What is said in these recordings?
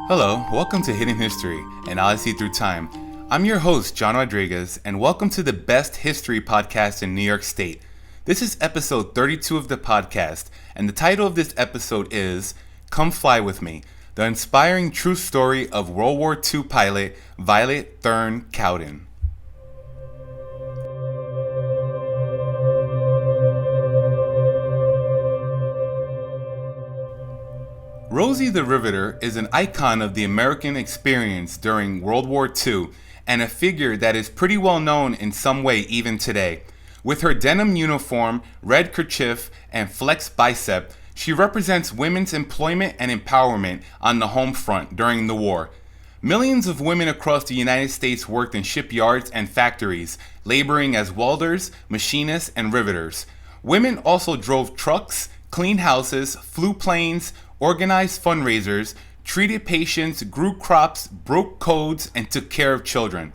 Hello, welcome to Hidden History, an Odyssey Through Time. I'm your host, John Rodriguez, and welcome to the best history podcast in New York State. This is episode 32 of the podcast, and the title of this episode is Come Fly With Me, the inspiring true story of World War II pilot Violet Thurn Cowden. Rosie the Riveter is an icon of the American experience during World War II and a figure that is pretty well known in some way even today. With her denim uniform, red kerchief, and flexed bicep, she represents women's employment and empowerment on the home front during the war. Millions of women across the United States worked in shipyards and factories, laboring as welders, machinists, and riveters. Women also drove trucks, cleaned houses, flew planes, organized fundraisers, treated patients, grew crops, broke codes, and took care of children.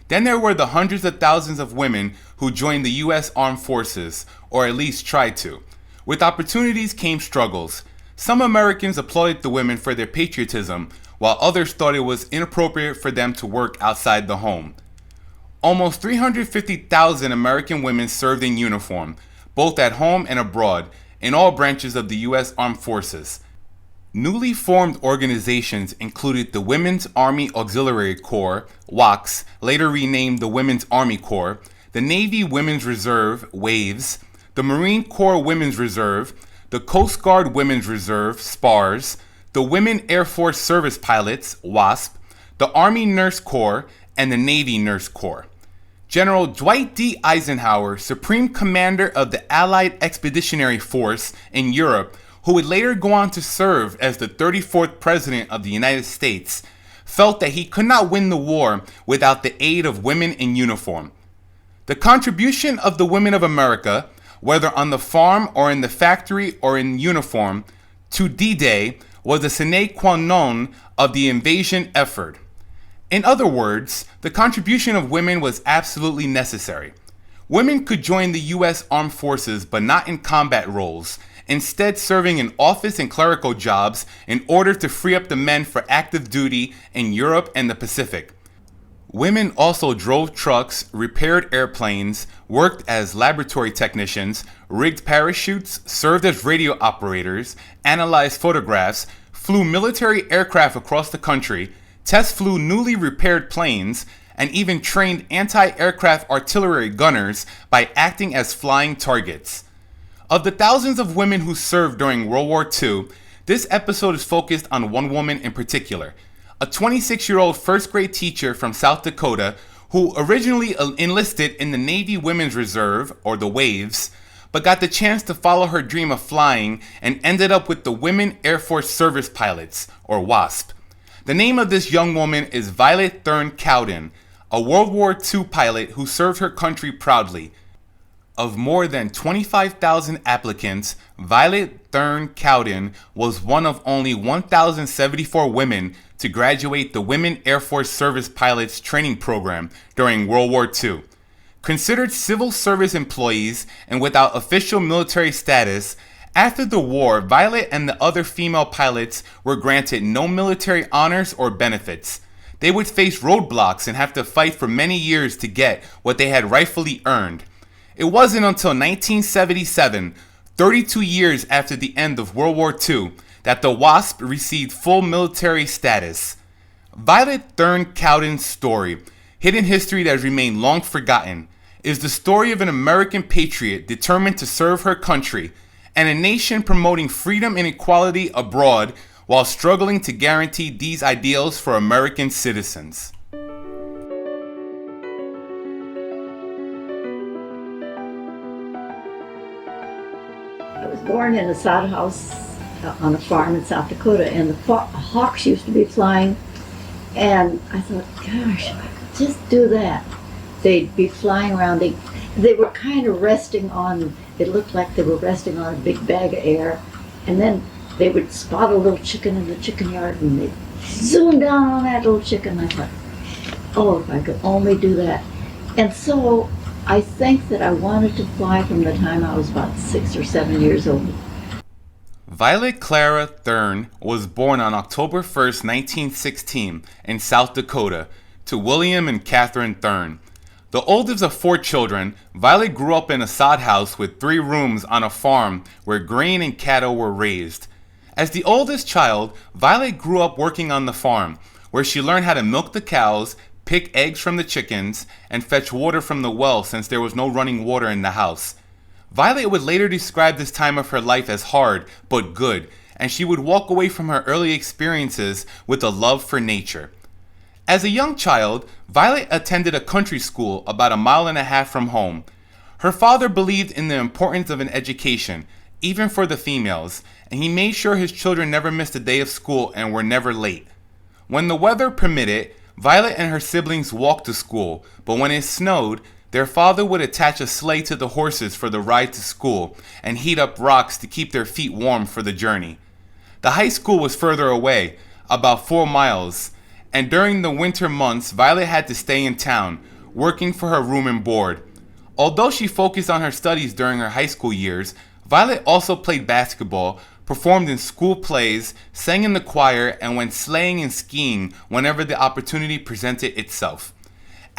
Then there were the hundreds of thousands of women who joined the U.S. Armed Forces, or at least tried to. With opportunities came struggles. Some Americans applauded the women for their patriotism, while others thought it was inappropriate for them to work outside the home. Almost 350,000 American women served in uniform, both at home and abroad, in all branches of the U.S. Armed Forces. Newly formed organizations included the Women's Army Auxiliary Corps, WACS, later renamed the Women's Army Corps, the Navy Women's Reserve, WAVES, the Marine Corps Women's Reserve, the Coast Guard Women's Reserve, SPARS, the Women Air Force Service Pilots, WASP, the Army Nurse Corps, and the Navy Nurse Corps. General Dwight D. Eisenhower, Supreme Commander of the Allied Expeditionary Force in Europe, who would later go on to serve as the 34th President of the United States, felt that he could not win the war without the aid of women in uniform. The contribution of the women of America, whether on the farm or in the factory or in uniform, to D-Day was a sine qua non of the invasion effort. In other words, the contribution of women was absolutely necessary. Women could join the U.S. Armed Forces but not in combat roles, instead serving in office and clerical jobs in order to free up the men for active duty in Europe and the Pacific. Women also drove trucks, repaired airplanes, worked as laboratory technicians, rigged parachutes, served as radio operators, analyzed photographs, flew military aircraft across the country, test flew newly repaired planes, and even trained anti-aircraft artillery gunners by acting as flying targets. Of the thousands of women who served during World War II, this episode is focused on one woman in particular, a 26-year-old first-grade teacher from South Dakota who originally enlisted in the Navy Women's Reserve, or the WAVES, but got the chance to follow her dream of flying and ended up with the Women Air Force Service Pilots, or WASP. The name of this young woman is Violet Thurn Cowden, a World War II pilot who served her country proudly. Of more than 25,000 applicants, Violet Thurn Cowden was one of only 1,074 women to graduate the Women Air Force Service Pilots Training Program during World War II. Considered civil service employees and without official military status, after the war, Violet and the other female pilots were granted no military honors or benefits. They would face roadblocks and have to fight for many years to get what they had rightfully earned. It wasn't until 1977, 32 years after the end of World War II, that the WASP received full military status. Violet Thurn Cowden's story, hidden history that has remained long forgotten, is the story of an American patriot determined to serve her country and a nation promoting freedom and equality abroad while struggling to guarantee these ideals for American citizens. I was born in a sod house on a farm in South Dakota, and the hawks used to be flying, and I thought, gosh, if I could just do that. They'd be flying around. They were kind of resting on, it looked like they were resting on a big bag of air, and then they would spot a little chicken in the chicken yard, and they'd zoom down on that little chicken. I thought, oh, if I could only do that. And so I think that I wanted to fly from the time I was about 6 or 7 years old. Violet Clara Thurn was born on October 1st, 1916, in South Dakota, to William and Catherine Thurn. The oldest of 4 children, Violet grew up in a sod house with 3 rooms on a farm where grain and cattle were raised. As the oldest child, Violet grew up working on the farm, where she learned how to milk the cows, pick eggs from the chickens, and fetch water from the well since there was no running water in the house. Violet would later describe this time of her life as hard but good, and she would walk away from her early experiences with a love for nature. As a young child, Violet attended a country school about 1.5 miles from home. Her father believed in the importance of an education, even for the females, and he made sure his children never missed a day of school and were never late. When the weather permitted, Violet and her siblings walked to school, but when it snowed, their father would attach a sleigh to the horses for the ride to school and heat up rocks to keep their feet warm for the journey. The high school was further away, about 4 miles, and during the winter months, Violet had to stay in town, working for her room and board. Although she focused on her studies during her high school years, Violet also played basketball, performed in school plays, sang in the choir, and went sleighing and skiing whenever the opportunity presented itself.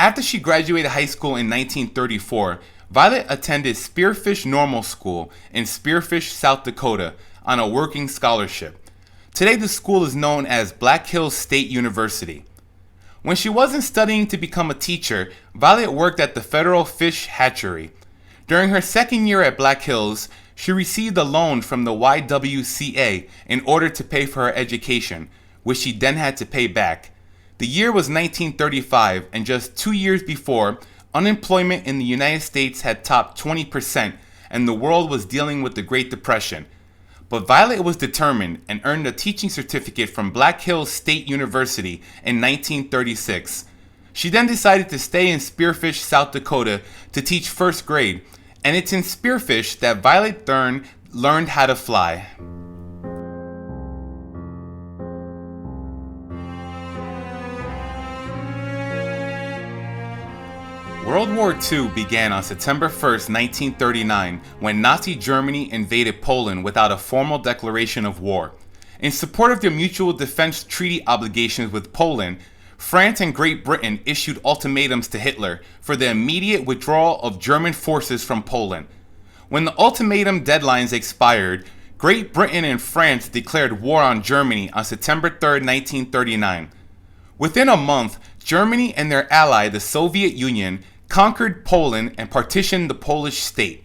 After she graduated high school in 1934, Violet attended Spearfish Normal School in Spearfish, South Dakota, on a working scholarship. Today the school is known as Black Hills State University. When she wasn't studying to become a teacher, Violet worked at the Federal Fish Hatchery. During her second year at Black Hills, she received a loan from the YWCA in order to pay for her education, which she then had to pay back. The year was 1935, and just 2 years before, unemployment in the United States had topped 20%, and the world was dealing with the Great Depression. But Violet was determined and earned a teaching certificate from Black Hills State University in 1936. She then decided to stay in Spearfish, South Dakota to teach first grade, and it's in Spearfish that Violet Thurn learned how to fly. World War II began on September 1st, 1939, when Nazi Germany invaded Poland without a formal declaration of war. In support of their mutual defense treaty obligations with Poland, France and Great Britain issued ultimatums to Hitler for the immediate withdrawal of German forces from Poland. When the ultimatum deadlines expired, Great Britain and France declared war on Germany on September 3rd, 1939. Within a month, Germany and their ally, the Soviet Union, conquered Poland and partitioned the Polish state.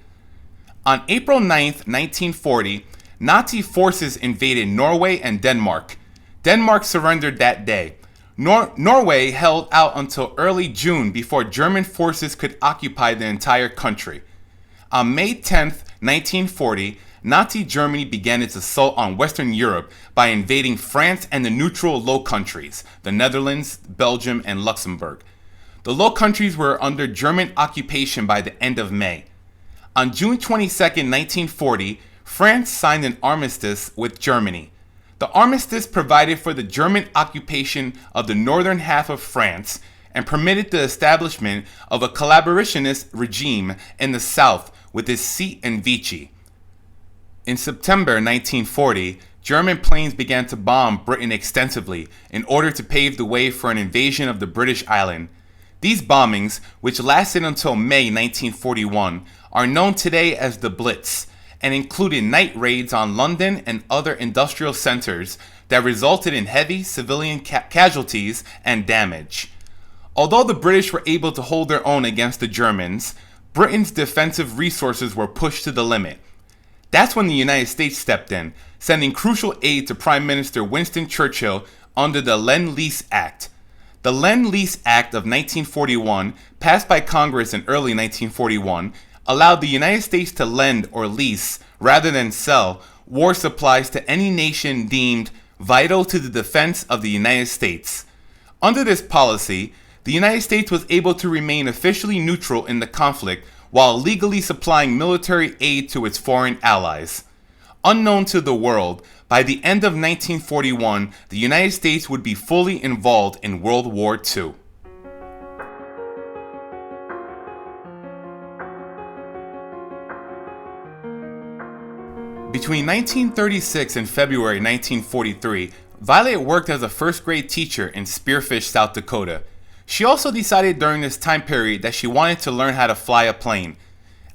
On April 9th, 1940, Nazi forces invaded Norway and Denmark. Denmark surrendered that day. Norway held out until early June before German forces could occupy the entire country. On May 10th, 1940, Nazi Germany began its assault on Western Europe by invading France and the neutral Low Countries, the Netherlands, Belgium, and Luxembourg. The Low Countries were under German occupation by the end of May. On June 22, 1940, France signed an armistice with Germany. The armistice provided for the German occupation of the northern half of France and permitted the establishment of a collaborationist regime in the south with its seat in Vichy. In September 1940, German planes began to bomb Britain extensively in order to pave the way for an invasion of the British island. These bombings, which lasted until May 1941, are known today as the Blitz, and included night raids on London and other industrial centers that resulted in heavy civilian casualties and damage. Although the British were able to hold their own against the Germans, Britain's defensive resources were pushed to the limit. That's when the United States stepped in, sending crucial aid to Prime Minister Winston Churchill under the Lend-Lease Act. The Lend-Lease Act of 1941, passed by Congress in early 1941, allowed the United States to lend or lease, rather than sell, war supplies to any nation deemed vital to the defense of the United States. Under this policy, the United States was able to remain officially neutral in the conflict while legally supplying military aid to its foreign allies. Unknown to the world, by the end of 1941, the United States would be fully involved in World War II. Between 1936 and February 1943, Violet worked as a first grade teacher in Spearfish, South Dakota. She also decided during this time period that she wanted to learn how to fly a plane.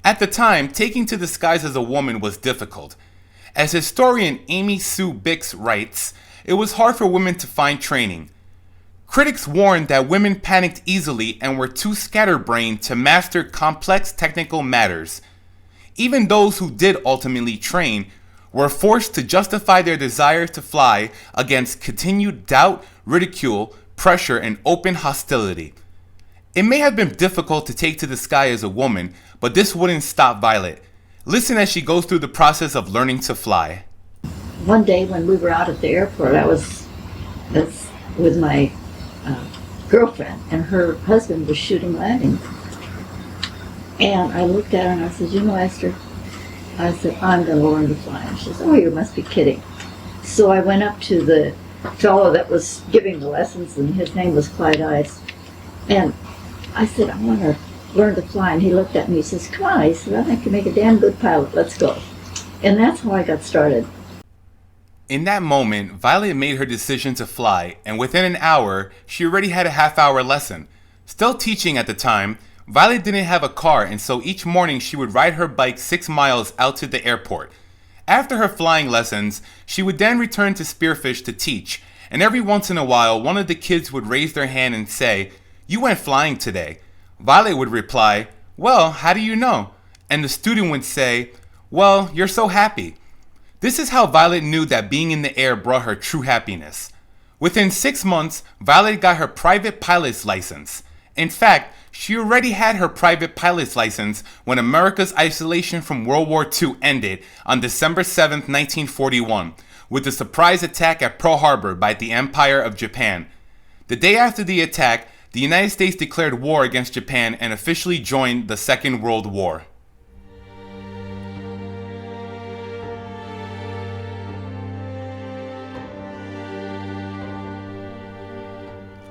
At the time, taking to the skies as a woman was difficult. As historian Amy Sue Bix writes, it was hard for women to find training. Critics warned that women panicked easily and were too scatterbrained to master complex technical matters. Even those who did ultimately train were forced to justify their desire to fly against continued doubt, ridicule, pressure, and open hostility. It may have been difficult to take to the sky as a woman, but this wouldn't stop Violet. Listen as she goes through the process of learning to fly. One day when we were out at the airport, I was with my girlfriend, and her husband was shooting landings. And I looked at her and I said, you know, Esther, I said, I'm going to learn to fly. And she said, oh, you must be kidding. So I went up to the fellow that was giving the lessons, and his name was Clyde Ice. And I said, I want to learn to fly. And he looked at me, he says, come on. He said, I think you make a damn good pilot. Let's go. And that's how I got started. In that moment, Violet made her decision to fly, and within an hour, she already had a half-hour lesson. Still teaching at the time, Violet didn't have a car, and so each morning she would ride her bike 6 miles out to the airport. After her flying lessons, she would then return to Spearfish to teach, and every once in a while, one of the kids would raise their hand and say, you went flying today. Violet would reply, well, how do you know? And the student would say, well, you're so happy. This is how Violet knew that being in the air brought her true happiness. Within 6 months, Violet got her private pilot's license. In fact, she already had her private pilot's license when America's isolation from World War II ended on December 7, 1941, with the surprise attack at Pearl Harbor by the Empire of Japan. The day after the attack, the United States declared war against Japan and officially joined the Second World War.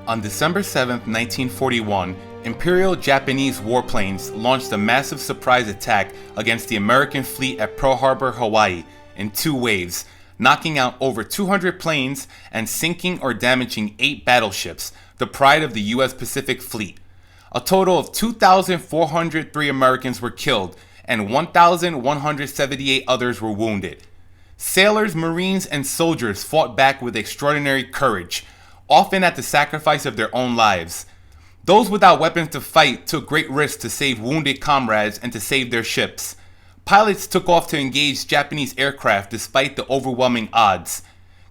On December 7, 1941, Imperial Japanese warplanes launched a massive surprise attack against the American fleet at Pearl Harbor, Hawaii, in 2 waves, knocking out over 200 planes and sinking or damaging 8 battleships, the pride of the U.S. Pacific Fleet. A total of 2,403 Americans were killed and 1,178 others were wounded. Sailors, Marines, and soldiers fought back with extraordinary courage, often at the sacrifice of their own lives. Those without weapons to fight took great risks to save wounded comrades and to save their ships. Pilots took off to engage Japanese aircraft despite the overwhelming odds.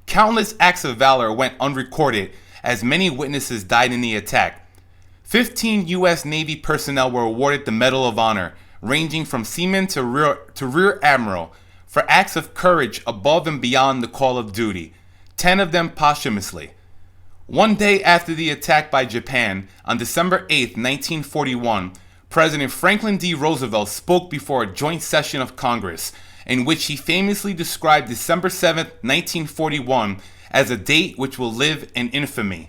Countless acts of valor went unrecorded as many witnesses died in the attack. 15 U.S. Navy personnel were awarded the Medal of Honor, ranging from seaman to rear admiral, for acts of courage above and beyond the call of duty, 10 of them posthumously. One day after the attack by Japan, on December 8, 1941, President Franklin D. Roosevelt spoke before a joint session of Congress, in which he famously described December 7, 1941, as a date which will live in infamy.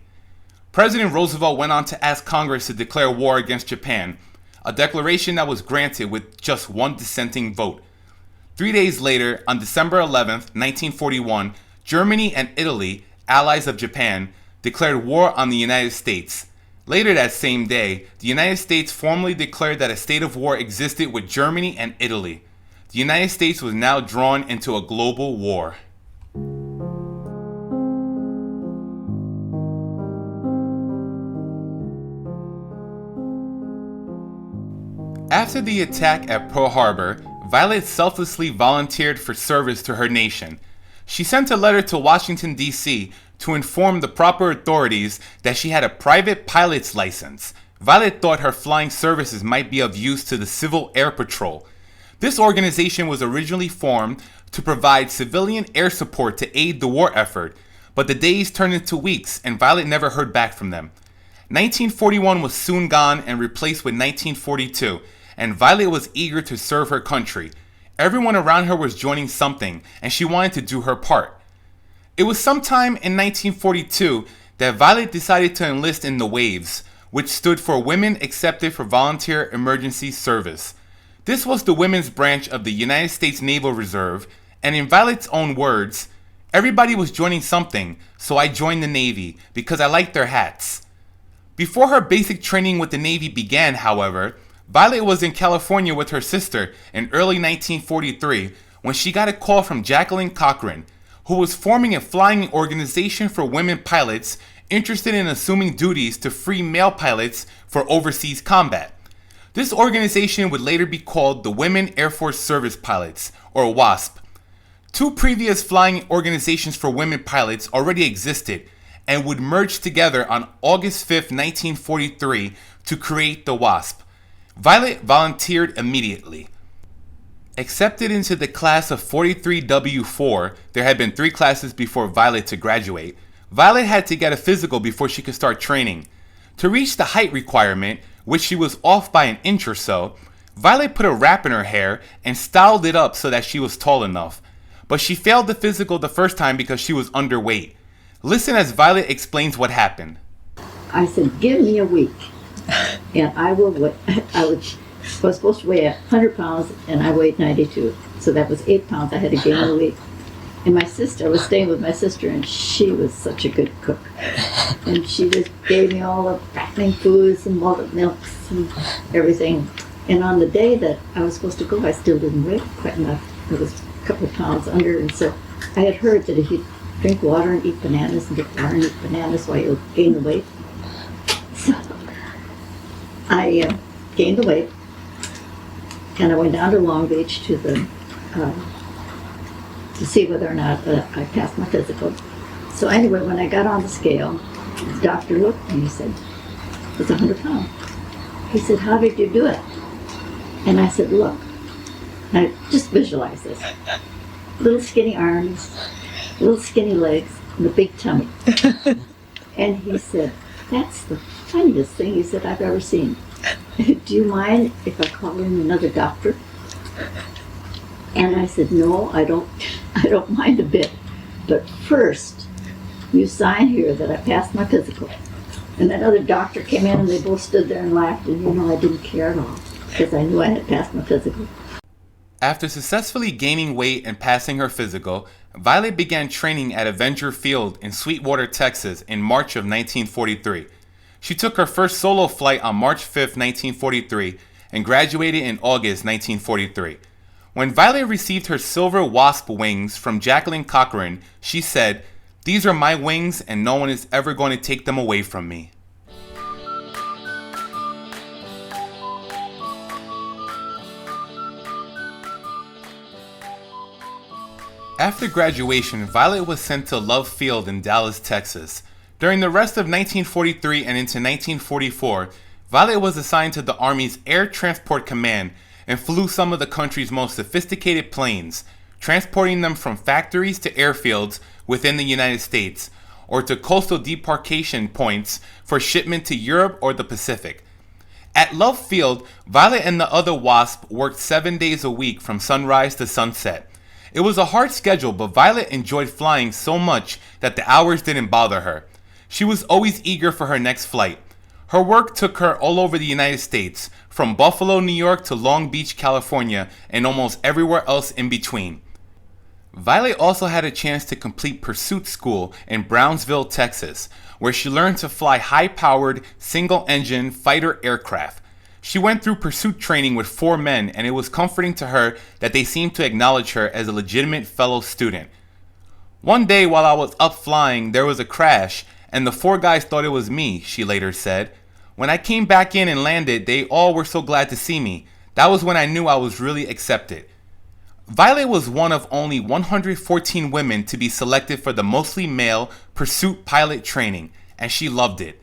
President Roosevelt went on to ask Congress to declare war against Japan, a declaration that was granted with just one dissenting vote. 3 days later, on December 11, 1941, Germany and Italy, allies of Japan, declared war on the United States. Later that same day, the United States formally declared that a state of war existed with Germany and Italy. The United States was now drawn into a global war. After the attack at Pearl Harbor, Violet selflessly volunteered for service to her nation. She sent a letter to Washington, D.C. to inform the proper authorities that she had a private pilot's license. Violet thought her flying services might be of use to the Civil Air Patrol. This organization was originally formed to provide civilian air support to aid the war effort, but the days turned into weeks and Violet never heard back from them. 1941 was soon gone and replaced with 1942, and Violet was eager to serve her country. Everyone around her was joining something, and she wanted to do her part. It was sometime in 1942 that Violet decided to enlist in the WWII, which stood for Women Accepted for Volunteer Emergency Service. This was the women's branch of the United States Naval Reserve, And in Violet's own words, everybody was joining something, so I joined the Navy because I liked their hats. Before her basic training with the Navy began, however, Violet was in California with her sister in early 1943 when she got a call from Jacqueline Cochran, who was forming a flying organization for women pilots interested in assuming duties to free male pilots for overseas combat. This organization would later be called the Women Air Force Service Pilots, or WASP. Two previous flying organizations for women pilots already existed and would merge together on August 5, 1943 to create the WASP. Violet volunteered immediately. Accepted into the class of 43W4, there had been 3 classes before Violet to graduate, Violet had to get a physical before she could start training. To reach the height requirement, which she was off by an inch or so, Violet put a wrap in her hair and styled it up so that she was tall enough. But she failed the physical the first time because she was underweight. Listen as Violet explains what happened. I said, give me a week, and I was supposed to weigh 100 pounds, and I weighed 92. So that was 8 pounds I had to gain a week. And I was staying with my sister, and she was such a good cook. And she just gave me all the fattening foods and malted milks and everything. And on the day that I was supposed to go, I still didn't weigh quite enough. I was a couple of pounds under, and so I had heard that if you drink water and eat bananas and get water and eat bananas while you'll gain the weight. So I gained the weight, and I went down to Long Beach to see whether or not I passed my physical. So anyway, when I got on the scale, the doctor looked and he said, it's 100 pounds. He said, how did you do it? And I said, look, now just visualize this. Little skinny arms, little skinny legs, and a big tummy. And he said, that's the funniest thing he said I've ever seen. Do you mind if I call in another doctor? And I said, no, I don't mind a bit. But first, you sign here that I passed my physical. And that other doctor came in and they both stood there and laughed, and I didn't care at all because I knew I had passed my physical. After successfully gaining weight and passing her physical, Violet began training at Avenger Field in Sweetwater, Texas in March of 1943. She took her first solo flight on March 5, 1943 and graduated in August 1943. When Violet received her silver WASP wings from Jacqueline Cochran, she said, "These are my wings and no one is ever going to take them away from me." After graduation, Violet was sent to Love Field in Dallas, Texas. During the rest of 1943 and into 1944, Violet was assigned to the Army's Air Transport Command and flew some of the country's most sophisticated planes, transporting them from factories to airfields within the United States, or to coastal debarkation points for shipment to Europe or the Pacific. At Love Field, Violet and the other WASP worked 7 days a week from sunrise to sunset. It was a hard schedule, but Violet enjoyed flying so much that the hours didn't bother her. She was always eager for her next flight. Her work took her all over the United States, from Buffalo, New York to Long Beach, California, and almost everywhere else in between. Violet also had a chance to complete pursuit school in Brownsville, Texas, where she learned to fly high-powered, single-engine fighter aircraft. She went through pursuit training with 4 men, and it was comforting to her that they seemed to acknowledge her as a legitimate fellow student. One day while I was up flying, there was a crash, and the 4 guys thought it was me, she later said. When I came back in and landed, they all were so glad to see me. That was when I knew I was really accepted. Violet was one of only 114 women to be selected for the mostly male pursuit pilot training, and she loved it.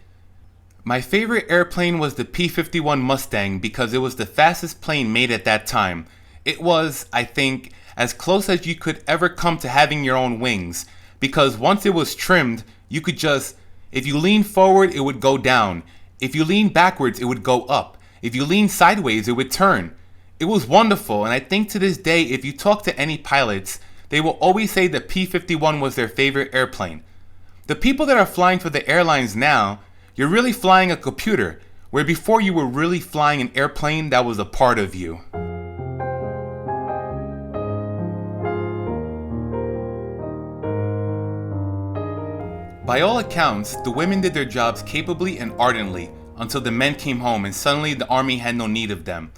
My favorite airplane was the P-51 Mustang because it was the fastest plane made at that time. It was, I think, as close as you could ever come to having your own wings, because once it was trimmed, you could just, if you leaned forward, it would go down. If you leaned backwards, it would go up. If you leaned sideways, it would turn. It was wonderful, and I think to this day, if you talk to any pilots, they will always say the P-51 was their favorite airplane. The people that are flying for the airlines now, you're really flying a computer, where before you were really flying an airplane that was a part of you. By all accounts, the women did their jobs capably and ardently until the men came home and suddenly the Army had no need of them.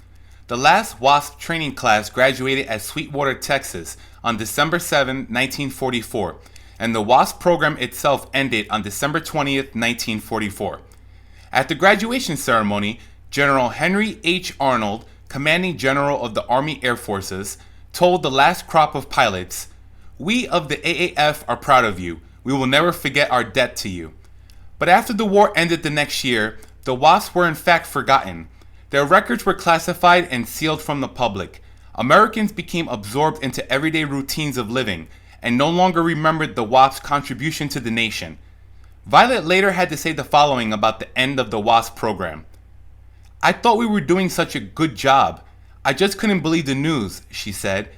The last WASP training class graduated at Sweetwater, Texas on December 7, 1944, and the WASP program itself ended on December 20th, 1944. At the graduation ceremony, General Henry H. Arnold, commanding general of the Army Air Forces, told the last crop of pilots, "We of the AAF are proud of you. We will never forget our debt to you." But after the war ended the next year, the WASP were in fact forgotten. Their records were classified and sealed from the public. Americans became absorbed into everyday routines of living and no longer remembered the WASP's contribution to the nation. Violet later had to say the following about the end of the WASP program. "I thought we were doing such a good job. I just couldn't believe the news," she said.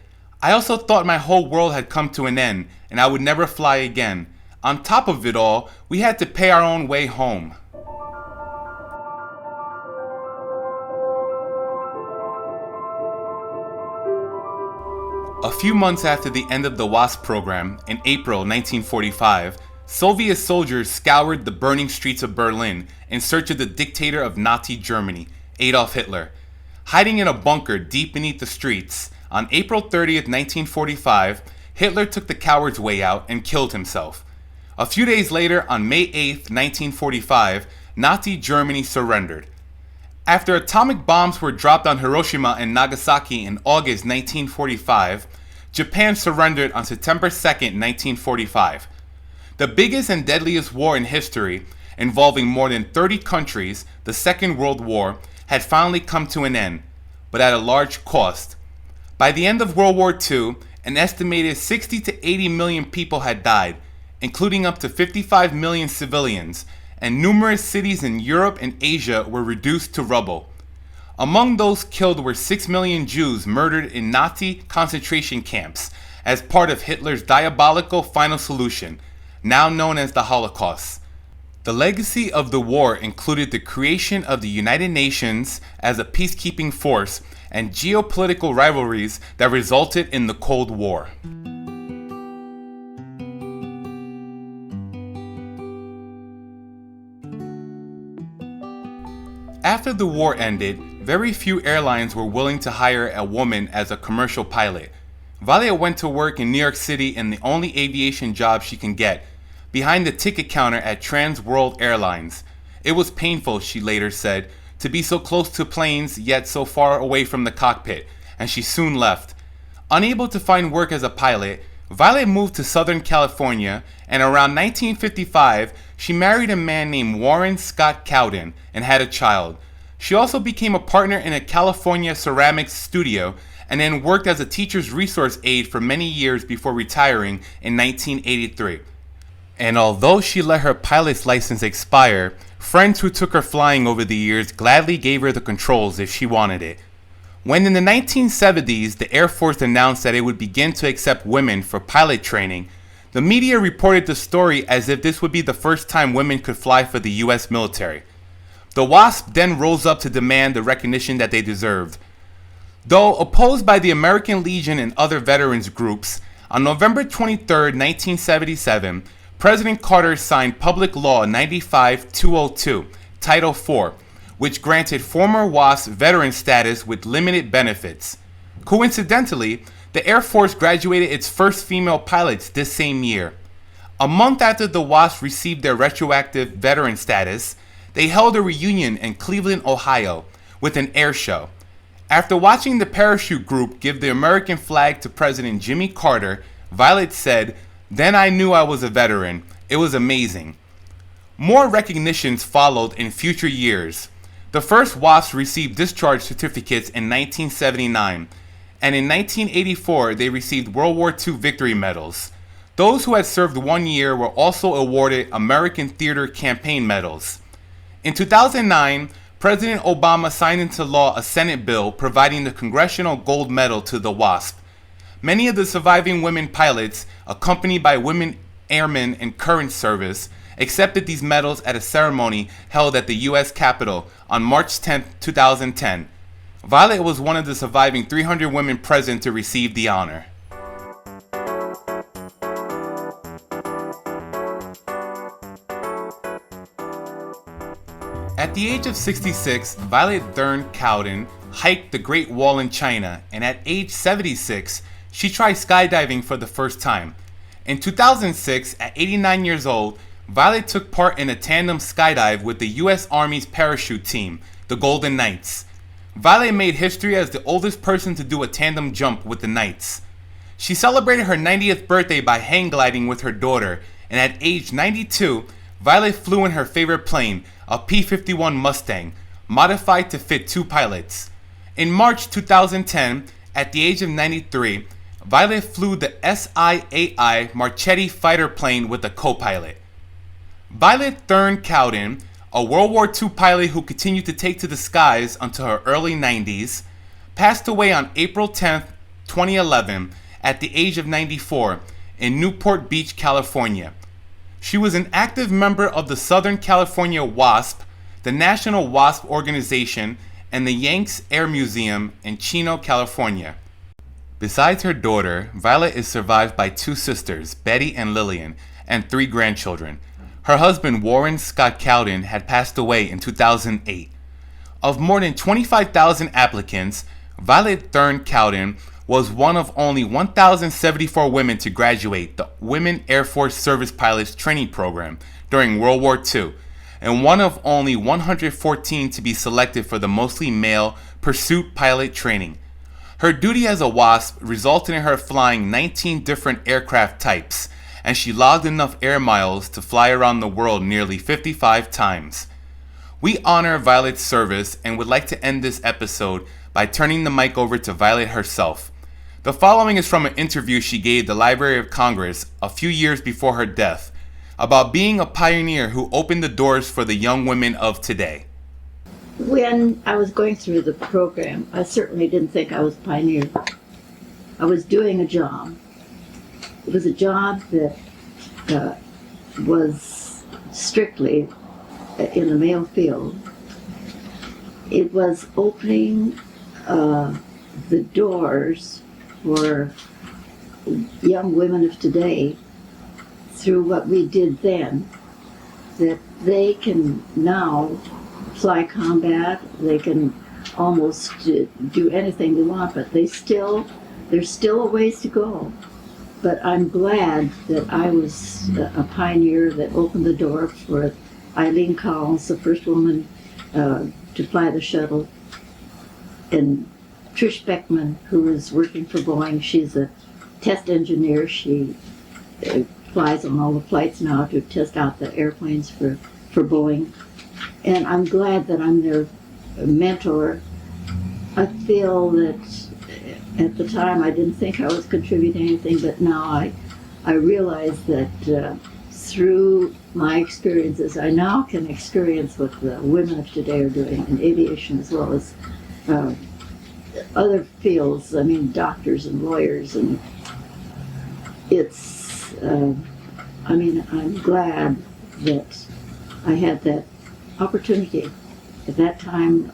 "I also thought my whole world had come to an end and I would never fly again. On top of it all, we had to pay our own way home." A few months after the end of the WASP program, in April 1945, Soviet soldiers scoured the burning streets of Berlin in search of the dictator of Nazi Germany, Adolf Hitler. Hiding in a bunker deep beneath the streets, on April 30th, 1945, Hitler took the coward's way out and killed himself. A few days later, on May 8th, 1945, Nazi Germany surrendered. After atomic bombs were dropped on Hiroshima and Nagasaki in August 1945, Japan surrendered on September 2nd, 1945. The biggest and deadliest war in history, involving more than 30 countries, the Second World War, had finally come to an end, but at a large cost. By the end of World War II, an estimated 60 to 80 million people had died, including up to 55 million civilians, and numerous cities in Europe and Asia were reduced to rubble. Among those killed were 6 million Jews murdered in Nazi concentration camps as part of Hitler's diabolical final solution, now known as the Holocaust. The legacy of the war included the creation of the United Nations as a peacekeeping force and geopolitical rivalries that resulted in the Cold War. After the war ended, very few airlines were willing to hire a woman as a commercial pilot. Violet went to work in New York City in the only aviation job she can get, behind the ticket counter at Trans World Airlines. It was painful, she later said, to be so close to planes yet so far away from the cockpit, and she soon left. Unable to find work as a pilot, Violet moved to Southern California, and around 1955, she married a man named Warren Scott Cowden and had a child. She also became a partner in a California ceramics studio and then worked as a teacher's resource aide for many years before retiring in 1983. And although she let her pilot's license expire, friends who took her flying over the years gladly gave her the controls if she wanted it. When in the 1970s the Air Force announced that it would begin to accept women for pilot training, the media reported the story as if this would be the first time women could fly for the US military. The WASP then rose up to demand the recognition that they deserved. Though opposed by the American Legion and other veterans groups, on November 23, 1977, President Carter signed Public Law 95-202, Title IV, which granted former WASP veteran status with limited benefits. Coincidentally, the Air Force graduated its first female pilots this same year. A month after the WASP received their retroactive veteran status, they held a reunion in Cleveland, Ohio, with an air show. After watching the parachute group give the American flag to President Jimmy Carter, Violet said, "Then I knew I was a veteran. It was amazing." More recognitions followed in future years. The first WASPs received discharge certificates in 1979, and in 1984 they received World War II victory medals. Those who had served 1 year were also awarded American Theater Campaign medals. In 2009, President Obama signed into law a Senate bill providing the Congressional Gold Medal to the WASP. Many of the surviving women pilots, accompanied by women airmen in current service, accepted these medals at a ceremony held at the U.S. Capitol on March 10, 2010. Violet was one of the surviving 300 women present to receive the honor. At the age of 66, Violet Thurn Cowden hiked the Great Wall in China, and at age 76, she tried skydiving for the first time. In 2006, at 89 years old, Violet took part in a tandem skydive with the U.S. Army's parachute team, the Golden Knights. Violet made history as the oldest person to do a tandem jump with the Knights. She celebrated her 90th birthday by hang gliding with her daughter, and at age 92, Violet flew in her favorite plane, a P-51 Mustang, modified to fit 2 pilots. In March 2010, at the age of 93, Violet flew the SIAI Marchetti fighter plane with a co-pilot. Violet Thurn Cowden, a World War II pilot who continued to take to the skies until her early 90s, passed away on April 10, 2011, at the age of 94 in Newport Beach, California. She was an active member of the Southern California WASP, the National WASP Organization, and the Yanks Air Museum in Chino, California. Besides her daughter, Violet is survived by 2 sisters, Betty and Lillian, and 3 grandchildren. Her husband, Warren Scott Cowden, had passed away in 2008. Of more than 25,000 applicants, Violet Thurn Cowden was one of only 1,074 women to graduate the Women Air Force Service Pilots Training Program during World War II, and one of only 114 to be selected for the mostly male pursuit pilot training. Her duty as a WASP resulted in her flying 19 different aircraft types, and she logged enough air miles to fly around the world nearly 55 times. We honor Violet's service and would like to end this episode by turning the mic over to Violet herself. The following is from an interview she gave the Library of Congress a few years before her death about being a pioneer who opened the doors for the young women of today. When I was going through the program, I certainly didn't think I was a pioneer. I was doing a job. It was a job that was strictly in the male field. It was opening the doors for young women of today through what we did then, that they can now fly combat, they can almost do anything they want, but there's still a ways to go. But I'm glad that I was a pioneer that opened the door for Eileen Collins, the first woman to fly the shuttle, and Trish Beckman, who is working for Boeing. She's a test engineer. She flies on all the flights now to test out the airplanes for Boeing. And I'm glad that I'm their mentor. I feel that at the time I didn't think I was contributing anything, but now I realize that through my experiences, I now can experience what the women of today are doing in aviation as well as other fields. I mean, doctors and lawyers, and it's, I'm glad that I had that opportunity at that time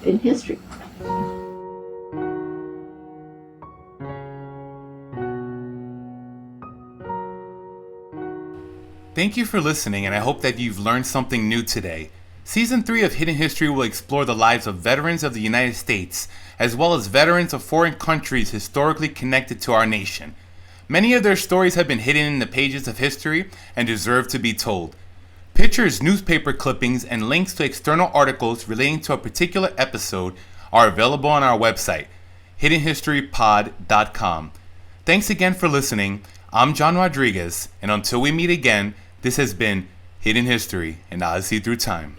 in history. Thank you for listening, and I hope that you've learned something new today. Season 3 of Hidden History will explore the lives of veterans of the United States, as well as veterans of foreign countries historically connected to our nation. Many of their stories have been hidden in the pages of history and deserve to be told. Pictures, newspaper clippings, and links to external articles relating to a particular episode are available on our website, hiddenhistorypod.com. Thanks again for listening. I'm John Rodriguez, and until we meet again, this has been Hidden History and Odyssey Through Time.